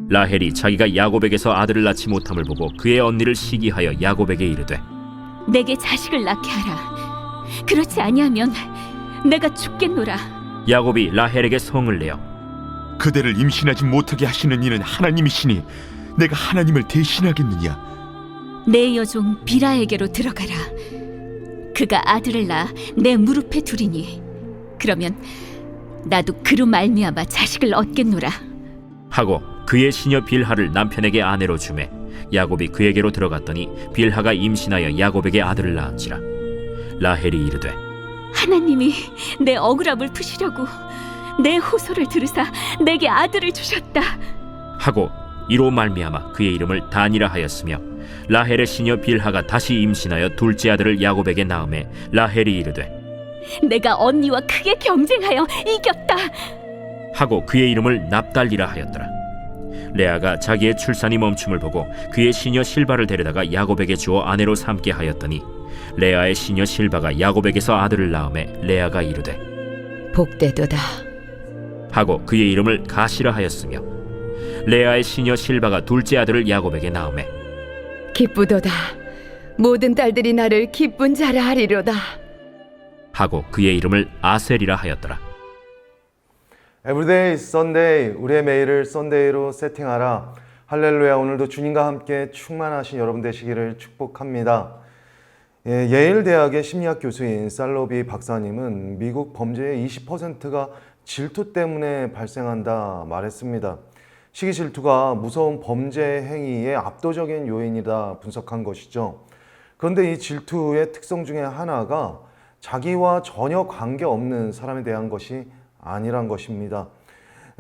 라헬이 자기가 야곱에게서 아들을 낳지 못함을 보고 그의 언니를 시기하여 야곱에게 이르되 내게 자식을 낳게 하라. 그렇지 아니하면 내가 죽겠노라. 야곱이 라헬에게 성을 내어 그대를 임신하지 못하게 하시는 이는 하나님이시니 내가 하나님을 대신하겠느냐? 내 여종 비라에게로 들어가라. 그가 아들을 낳아 내 무릎에 두리니 그러면 나도 그로 말미암아 자식을 얻겠노라. 하고 그의 시녀 빌하를 남편에게 아내로 주매 야곱이 그에게로 들어갔더니 빌하가 임신하여 야곱에게 아들을 낳은지라. 라헬이 이르되 하나님이 내 억울함을 푸시려고 내 호소를 들으사 내게 아들을 주셨다. 하고 이로 말미암아 그의 이름을 단이라 하였으며 라헬의 시녀 빌하가 다시 임신하여 둘째 아들을 야곱에게 낳음에 라헬이 이르되 내가 언니와 크게 경쟁하여 이겼다. 하고 그의 이름을 납달리라 하였더라. 레아가 자기의 출산이 멈춤을 보고 그의 시녀 실바를 데려다가 야곱에게 주어 아내로 삼게 하였더니 레아의 시녀 실바가 야곱에게서 아들을 낳음에 레아가 이르되 복되도다. 하고 그의 이름을 가시라 하였으며 레아의 시녀 실바가 둘째 아들을 야곱에게 낳음에 기쁘도다. 모든 딸들이 나를 기쁜 자라 하리로다. 하고 그의 이름을 아셀이라 하였더라. Everyday is Sunday. 우리의 매일을 썬데이로 세팅하라. 할렐루야. 오늘도 주님과 함께 충만하신 여러분 되시기를 축복합니다. 예일대학의 심리학 교수인 살로비 박사님은 미국 범죄의 20%가 질투 때문에 발생한다 말했습니다. 시기 질투가 무서운 범죄 행위의 압도적인 요인이다 분석한 것이죠. 그런데 이 질투의 특성 중에 하나가 자기와 전혀 관계없는 사람에 대한 것이 아니란 것입니다.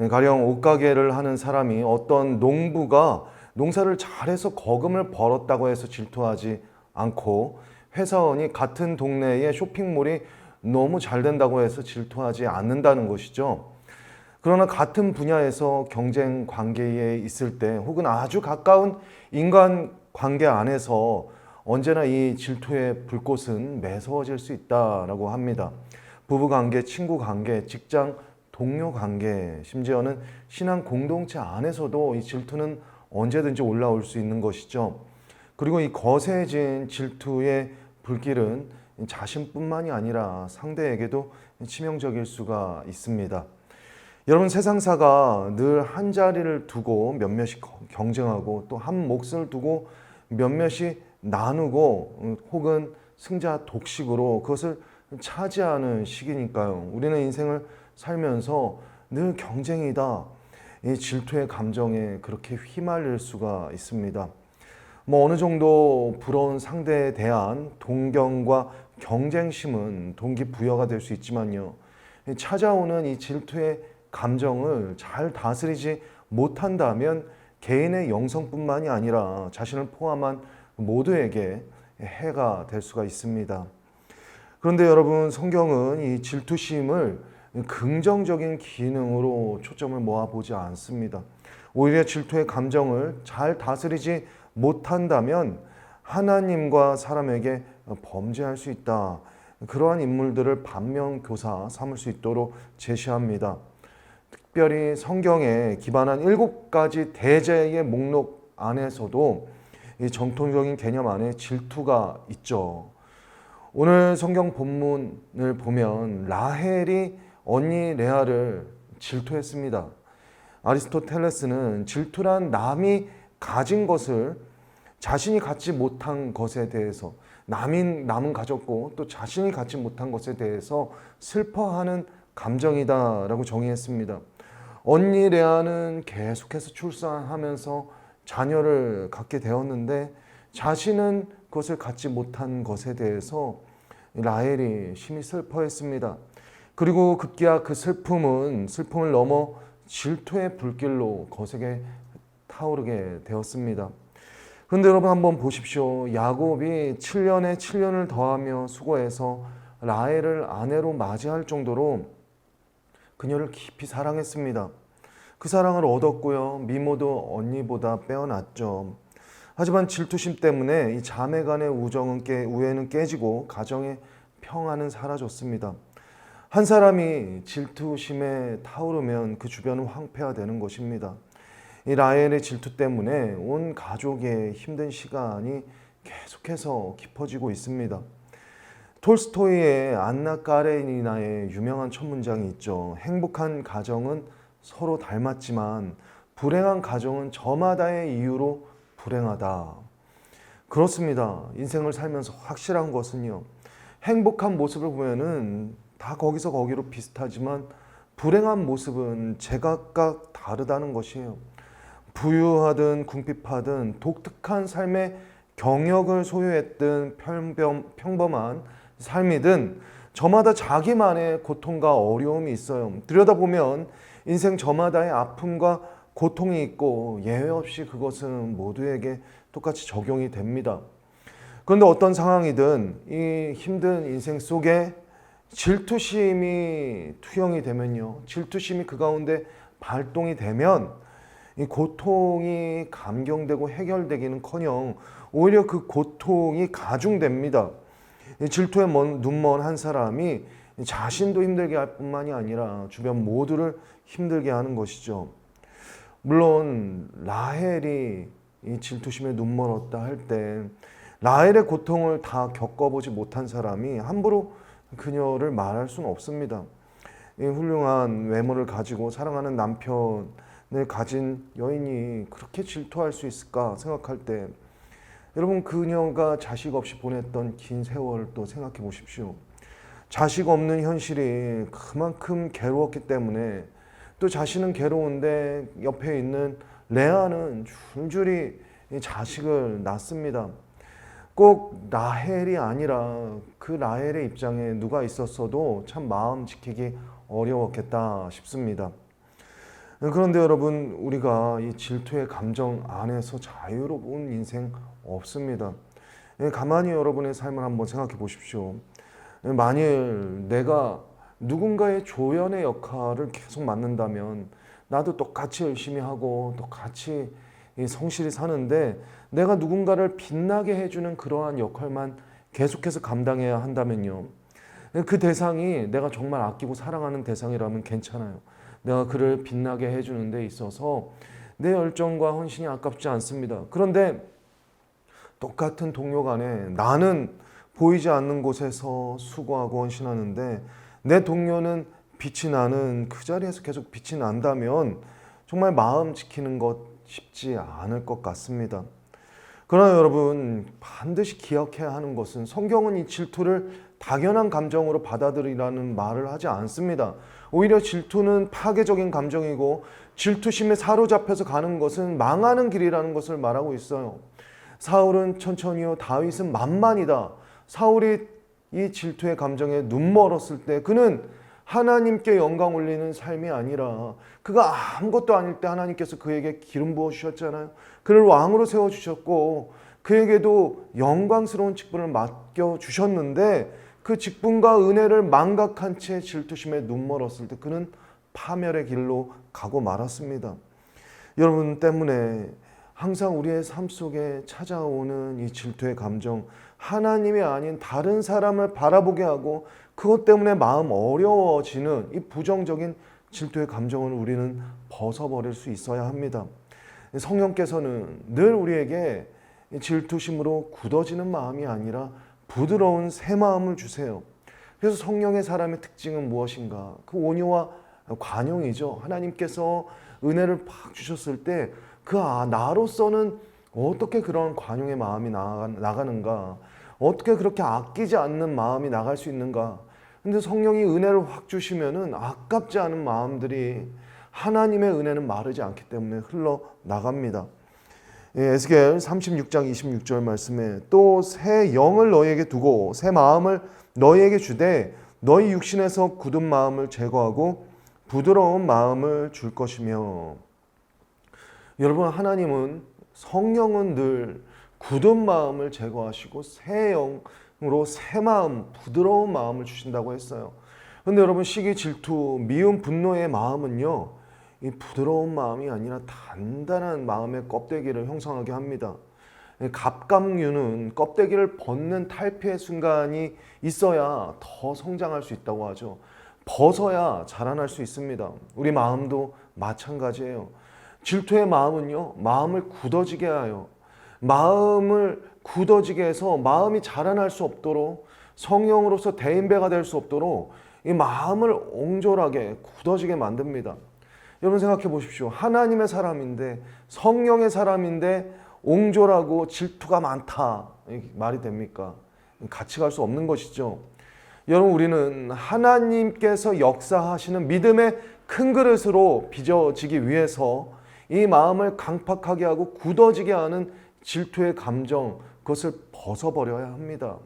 가령 옷가게를 하는 사람이 어떤 농부가 농사를 잘해서 거금을 벌었다고 해서 질투하지 않고 회사원이 같은 동네에 쇼핑몰이 너무 잘 된다고 해서 질투하지 않는다는 것이죠. 그러나 같은 분야에서 경쟁 관계에 있을 때 혹은 아주 가까운 인간 관계 안에서 언제나 이 질투의 불꽃은 매서워질 수 있다고 합니다. 부부관계, 친구관계, 직장, 동료관계, 심지어는 신앙 공동체 안에서도 이 질투는 언제든지 올라올 수 있는 것이죠. 그리고 이 거세진 질투의 불길은 자신뿐만이 아니라 상대에게도 치명적일 수가 있습니다. 여러분, 세상사가 늘 한 자리를 두고 몇몇이 경쟁하고 또 한 몫을 두고 몇몇이 나누고 혹은 승자 독식으로 그것을 차지하는 시기니까요. 우리는 인생을 살면서 늘 경쟁이다. 이 질투의 감정에 그렇게 휘말릴 수가 있습니다. 어느 정도 부러운 상대에 대한 동경과 경쟁심은 동기부여가 될 수 있지만요. 찾아오는 이 질투의 감정을 잘 다스리지 못한다면 개인의 영성뿐만이 아니라 자신을 포함한 모두에게 해가 될 수가 있습니다. 그런데 여러분, 성경은 이 질투심을 긍정적인 기능으로 초점을 모아보지 않습니다. 오히려 질투의 감정을 잘 다스리지 못한다면 하나님과 사람에게 범죄할 수 있다. 그러한 인물들을 반면교사 삼을 수 있도록 제시합니다. 특별히 성경에 기반한 7가지 대죄의 목록 안에서도 이 정통적인 개념 안에 질투가 있죠. 오늘 성경 본문을 보면 라헬이 언니 레아를 질투했습니다. 아리스토텔레스는 질투란 남이 가진 것을 자신이 갖지 못한 것에 대해서 남은 가졌고 또 자신이 갖지 못한 것에 대해서 슬퍼하는 감정이다라고 정의했습니다. 언니 레아는 계속해서 출산하면서 자녀를 갖게 되었는데 자신은 그것을 갖지 못한 것에 대해서 라헬이 심히 슬퍼했습니다. 그리고 급기야 그 슬픔을 넘어 질투의 불길로 거세게 타오르게 되었습니다. 그런데 여러분, 한번 보십시오. 야곱이 7년에 7년을 더하며 수고해서 라헬을 아내로 맞이할 정도로 그녀를 깊이 사랑했습니다. 그 사랑을 얻었고요. 미모도 언니보다 빼어났죠. 하지만 질투심 때문에 이 자매 간의 우애는 깨지고 가정의 평안은 사라졌습니다. 한 사람이 질투심에 타오르면 그 주변은 황폐화되는 것입니다. 이 라헬의 질투 때문에 온 가족의 힘든 시간이 계속해서 깊어지고 있습니다. 톨스토이의 안나 까레니나의 유명한 첫 문장이 있죠. 행복한 가정은 서로 닮았지만 불행한 가정은 저마다의 이유로 불행하다. 그렇습니다. 인생을 살면서 확실한 것은요, 행복한 모습을 보면은 다 거기서 거기로 비슷하지만 불행한 모습은 제각각 다르다는 것이에요. 부유하든 궁핍하든 독특한 삶의 경력을 소유했든 평범한 삶이든 저마다 자기만의 고통과 어려움이 있어요. 들여다보면 인생 저마다의 아픔과 고통이 있고 예외 없이 그것은 모두에게 똑같이 적용이 됩니다. 그런데 어떤 상황이든 이 힘든 인생 속에 질투심이 투영이 되면요, 질투심이 그 가운데 발동이 되면 이 고통이 감경되고 해결되기는커녕 오히려 그 고통이 가중됩니다. 이 질투에 눈먼 한 사람이 자신도 힘들게 할 뿐만이 아니라 주변 모두를 힘들게 하는 것이죠. 물론 라헬이 이 질투심에 눈멀었다 할 때 라헬의 고통을 다 겪어보지 못한 사람이 함부로 그녀를 말할 수는 없습니다. 이 훌륭한 외모를 가지고 사랑하는 남편을 가진 여인이 그렇게 질투할 수 있을까 생각할 때 여러분, 그녀가 자식 없이 보냈던 긴 세월을 또 생각해 보십시오. 자식 없는 현실이 그만큼 괴로웠기 때문에 또 자신은 괴로운데 옆에 있는 레아는 줄줄이 자식을 낳습니다. 꼭 라헬이 아니라 그 라헬의 입장에 누가 있었어도 참 마음 지키기 어려웠겠다 싶습니다. 그런데 여러분, 우리가 이 질투의 감정 안에서 자유로운 인생 없습니다. 가만히 여러분의 삶을 한번 생각해 보십시오. 만일 내가 누군가의 조연의 역할을 계속 맡는다면 나도 똑같이 열심히 하고 똑같이 성실히 사는데 내가 누군가를 빛나게 해주는 그러한 역할만 계속해서 감당해야 한다면요, 그 대상이 내가 정말 아끼고 사랑하는 대상이라면 괜찮아요. 내가 그를 빛나게 해주는 데 있어서 내 열정과 헌신이 아깝지 않습니다. 그런데 똑같은 동료 간에 나는 보이지 않는 곳에서 수고하고 헌신하는데 내 동료는 빛이 나는 그 자리에서 계속 빛이 난다면 정말 마음 지키는 것 쉽지 않을 것 같습니다. 그러나 여러분, 반드시 기억해야 하는 것은 성경은 이 질투를 당연한 감정으로 받아들이라는 말을 하지 않습니다. 오히려 질투는 파괴적인 감정이고 질투심에 사로잡혀서 가는 것은 망하는 길이라는 것을 말하고 있어요. 사울은 천천히요, 다윗은 만만이다. 사울이 이 질투의 감정에 눈멀었을 때 그는 하나님께 영광 올리는 삶이 아니라 그가 아무것도 아닐 때 하나님께서 그에게 기름 부어 주셨잖아요. 그를 왕으로 세워주셨고 그에게도 영광스러운 직분을 맡겨주셨는데 그 직분과 은혜를 망각한 채 질투심에 눈멀었을 때 그는 파멸의 길로 가고 말았습니다. 여러분 때문에 항상 우리의 삶 속에 찾아오는 이 질투의 감정, 하나님이 아닌 다른 사람을 바라보게 하고 그것 때문에 마음 어려워지는 이 부정적인 질투의 감정을 우리는 벗어버릴 수 있어야 합니다. 성령께서는 늘 우리에게 질투심으로 굳어지는 마음이 아니라 부드러운 새 마음을 주세요. 그래서 성령의 사람의 특징은 무엇인가? 그 온유와 관용이죠. 하나님께서 은혜를 팍 주셨을 때 그 나로서는 어떻게 그런 관용의 마음이 나가는가? 어떻게 그렇게 아끼지 않는 마음이 나갈 수 있는가? 근데 성령이 은혜를 확 주시면은 아깝지 않은 마음들이 하나님의 은혜는 마르지 않기 때문에 흘러나갑니다. 에스겔 36장 26절 말씀에 또 새 영을 너희에게 두고 새 마음을 너희에게 주되 너희 육신에서 굳은 마음을 제거하고 부드러운 마음을 줄 것이며. 여러분, 하나님은 성령은 늘 굳은 마음을 제거하시고 새 영으로 새 마음, 부드러운 마음을 주신다고 했어요. 그런데 여러분, 시기, 질투, 미움, 분노의 마음은요, 이 부드러운 마음이 아니라 단단한 마음의 껍데기를 형성하게 합니다. 갑각류는 껍데기를 벗는 탈피의 순간이 있어야 더 성장할 수 있다고 하죠. 벗어야 자라날 수 있습니다. 우리 마음도 마찬가지예요. 질투의 마음은요, 마음을 굳어지게 하여 마음을 굳어지게 해서 마음이 자라날 수 없도록, 성령으로서 대인배가 될 수 없도록 이 마음을 옹졸하게 굳어지게 만듭니다. 여러분 생각해 보십시오. 하나님의 사람인데, 성령의 사람인데 옹졸하고 질투가 많다, 말이 됩니까? 같이 갈 수 없는 것이죠. 여러분, 우리는 하나님께서 역사하시는 믿음의 큰 그릇으로 빚어지기 위해서 이 마음을 강팍하게 하고 굳어지게 하는 질투의 감정, 그것을 벗어버려야 합니다.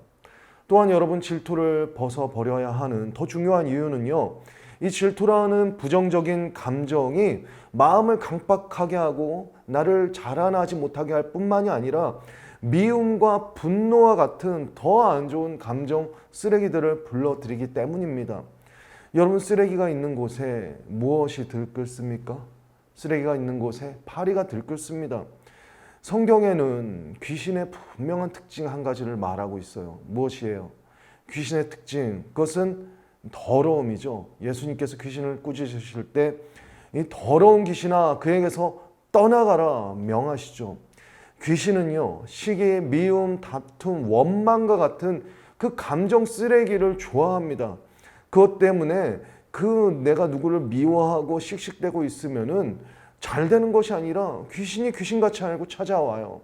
또한 여러분, 질투를 벗어버려야 하는 더 중요한 이유는요, 이 질투라는 부정적인 감정이 마음을 강박하게 하고 나를 자라나지 못하게 할 뿐만이 아니라 미움과 분노와 같은 더 안 좋은 감정 쓰레기들을 불러들이기 때문입니다. 여러분, 쓰레기가 있는 곳에 무엇이 들끓습니까? 쓰레기가 있는 곳에 파리가 들끓습니다. 성경에는 귀신의 분명한 특징 한 가지를 말하고 있어요. 무엇이에요? 귀신의 특징, 그것은 더러움이죠. 예수님께서 귀신을 꾸짖으실 때 이 더러운 귀신아, 그에게서 떠나가라 명하시죠. 귀신은요, 시기, 미움, 다툼, 원망과 같은 그 감정 쓰레기를 좋아합니다. 그것 때문에 내가 누구를 미워하고 씩씩대고 있으면은 잘 되는 것이 아니라 귀신이 귀신같이 알고 찾아와요.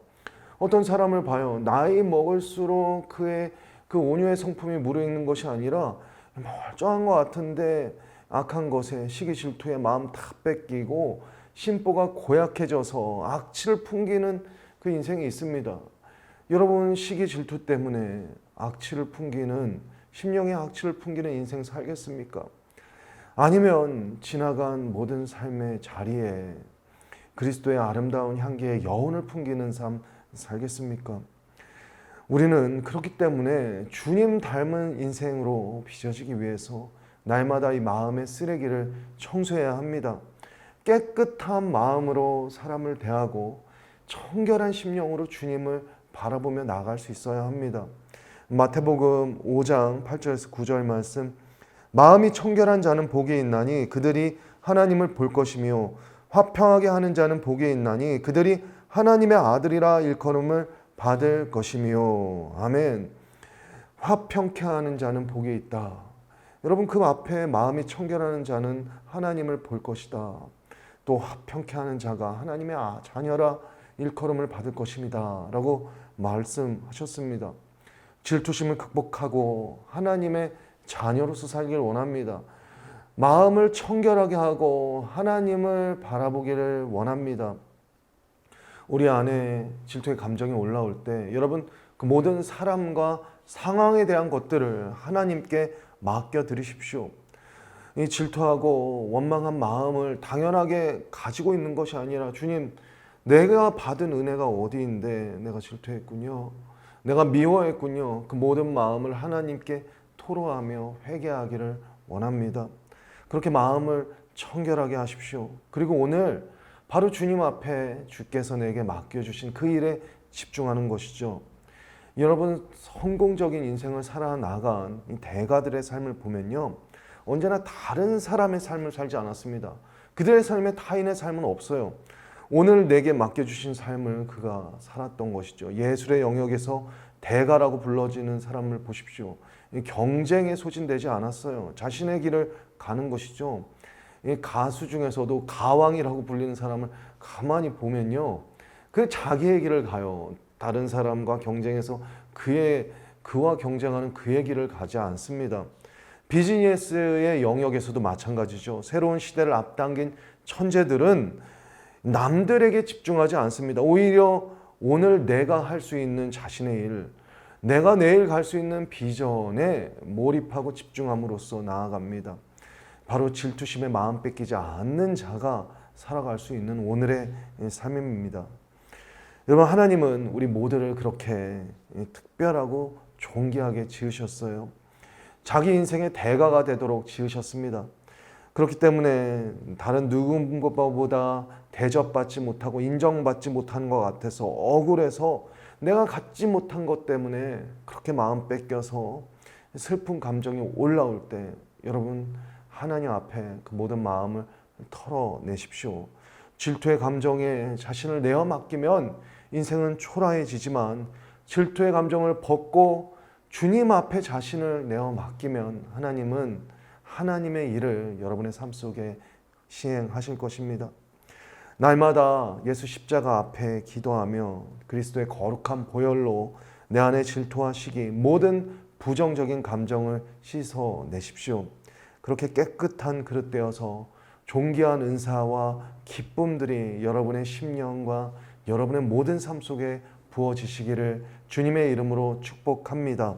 어떤 사람을 봐요. 나이 먹을수록 그의 그 온유의 성품이 무르익는 것이 아니라 멀쩡한 것 같은데 악한 것에 시기 질투에 마음 다 뺏기고 심보가 고약해져서 악취를 풍기는 그 인생이 있습니다. 여러분, 시기 질투 때문에 악취를 풍기는, 심령의 악취를 풍기는 인생 살겠습니까? 아니면 지나간 모든 삶의 자리에 그리스도의 아름다운 향기의 여운을 풍기는 삶 살겠습니까? 우리는 그렇기 때문에 주님 닮은 인생으로 빚어지기 위해서 날마다 이 마음의 쓰레기를 청소해야 합니다. 깨끗한 마음으로 사람을 대하고 청결한 심령으로 주님을 바라보며 나아갈 수 있어야 합니다. 마태복음 5장 8절에서 9절 말씀, 마음이 청결한 자는 복이 있나니 그들이 하나님을 볼 것이며 화평하게 하는 자는 복이 있나니 그들이 하나님의 아들이라 일컬음을 받을 것이며. 아멘. 화평케 하는 자는 복이 있다. 여러분, 그 앞에 마음이 청결하는 자는 하나님을 볼 것이다. 또 화평케 하는 자가 하나님의 자녀라 일컬음을 받을 것입니다 라고 말씀하셨습니다. 질투심을 극복하고 하나님의 자녀로서 살기를 원합니다. 마음을 청결하게 하고 하나님을 바라보기를 원합니다. 우리 안에 질투의 감정이 올라올 때 여러분, 그 모든 사람과 상황에 대한 것들을 하나님께 맡겨드리십시오. 이 질투하고 원망한 마음을 당연하게 가지고 있는 것이 아니라, 주님, 내가 받은 은혜가 어디인데 내가 질투했군요, 내가 미워했군요, 그 모든 마음을 하나님께 토로하며 회개하기를 원합니다. 그렇게 마음을 청결하게 하십시오. 그리고 오늘 바로 주님 앞에 주께서 내게 맡겨주신 그 일에 집중하는 것이죠. 여러분, 성공적인 인생을 살아나간 이 대가들의 삶을 보면요, 언제나 다른 사람의 삶을 살지 않았습니다. 그들의 삶에 타인의 삶은 없어요. 오늘 내게 맡겨주신 삶을 그가 살았던 것이죠. 예술의 영역에서 대가라고 불러지는 사람을 보십시오. 경쟁에 소진되지 않았어요. 자신의 길을 가는 것이죠. 이 가수 중에서도 가왕이라고 불리는 사람을 가만히 보면요, 그 자기의 길을 가요. 다른 사람과 경쟁해서 그와 경쟁하는 그의 길을 가지 않습니다. 비즈니스의 영역에서도 마찬가지죠. 새로운 시대를 앞당긴 천재들은 남들에게 집중하지 않습니다. 오히려 오늘 내가 할 수 있는 자신의 일, 내가 내일 갈 수 있는 비전에 몰입하고 집중함으로써 나아갑니다. 바로 질투심에 마음 뺏기지 않는 자가 살아갈 수 있는 오늘의 삶입니다. 여러분, 하나님은 우리 모두를 그렇게 특별하고 존귀하게 지으셨어요. 자기 인생의 대가가 되도록 지으셨습니다. 그렇기 때문에 다른 누군가보다 대접받지 못하고 인정받지 못하는 것 같아서 억울해서 내가 갖지 못한 것 때문에 그렇게 마음 뺏겨서 슬픈 감정이 올라올 때, 여러분, 하나님 앞에 그 모든 마음을 털어내십시오. 질투의 감정에 자신을 내어 맡기면 인생은 초라해지지만 질투의 감정을 벗고 주님 앞에 자신을 내어 맡기면 하나님은 하나님의 일을 여러분의 삶 속에 시행하실 것입니다. 날마다 예수 십자가 앞에 기도하며 그리스도의 거룩한 보혈로 내 안에 질투와 시기, 모든 부정적인 감정을 씻어내십시오. 그렇게 깨끗한 그릇 되어서 존귀한 은사와 기쁨들이 여러분의 심령과 여러분의 모든 삶 속에 부어지시기를 주님의 이름으로 축복합니다.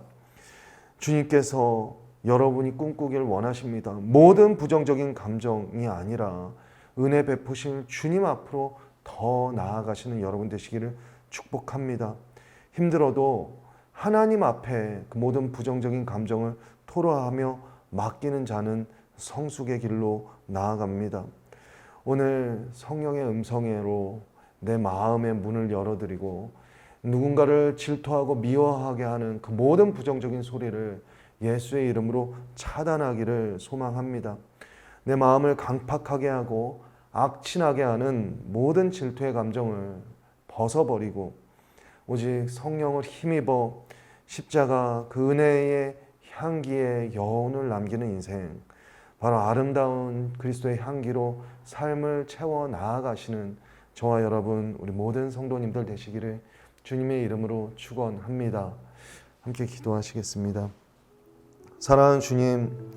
주님께서 여러분이 꿈꾸길 원하십니다. 모든 부정적인 감정이 아니라 은혜 베푸실 주님 앞으로 더 나아가시는 여러분 되시기를 축복합니다. 힘들어도 하나님 앞에 그 모든 부정적인 감정을 토로하며 맡기는 자는 성숙의 길로 나아갑니다. 오늘 성령의 음성으로 내 마음의 문을 열어드리고 누군가를 질투하고 미워하게 하는 그 모든 부정적인 소리를 예수의 이름으로 차단하기를 소망합니다. 내 마음을 강팍하게 하고 악친하게 하는 모든 질투의 감정을 벗어버리고 오직 성령을 힘입어 십자가 그 은혜의 향기에 여운을 남기는 인생, 바로 아름다운 그리스도의 향기로 삶을 채워 나아가시는 저와 여러분 우리 모든 성도님들 되시기를 주님의 이름으로 축원합니다. 함께 기도하시겠습니다. 사랑하는 주님,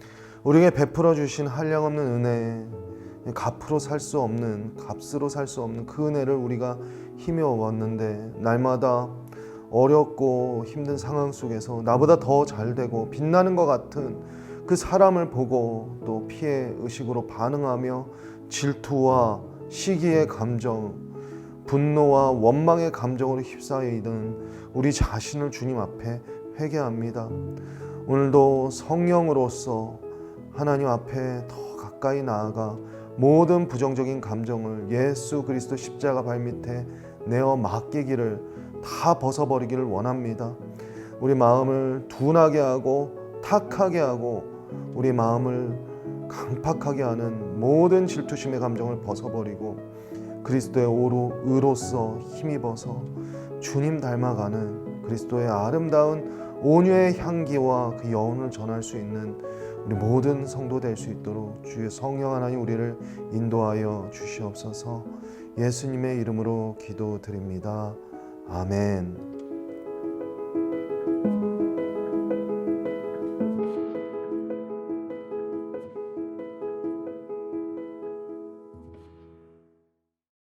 우리에게 베풀어 주신 한량없는 은혜, 값으로 살 수 없는, 값으로 살 수 없는 그 은혜를 우리가 힘겨웠는데 날마다 어렵고 힘든 상황 속에서 나보다 더 잘되고 빛나는 것 같은 그 사람을 보고 또 피해 의식으로 반응하며 질투와 시기의 감정, 분노와 원망의 감정으로 휩싸이던 우리 자신을 주님 앞에 회개합니다. 오늘도 성령으로서 하나님 앞에 더 가까이 나아가 모든 부정적인 감정을 예수 그리스도 십자가 발밑에 내어 맡기기를 다 벗어버리기를 원합니다. 우리 마음을 둔하게 하고 탁하게 하고 우리 마음을 강팍하게 하는 모든 질투심의 감정을 벗어버리고 그리스도의 의로서 힘입어서 주님 닮아가는 그리스도의 아름다운 온유의 향기와 그 여운을 전할 수 있는 우리 모든 성도 될 수 있도록 주의 성령 하나님 우리를 인도하여 주시옵소서. 예수님의 이름으로 기도드립니다. 아멘.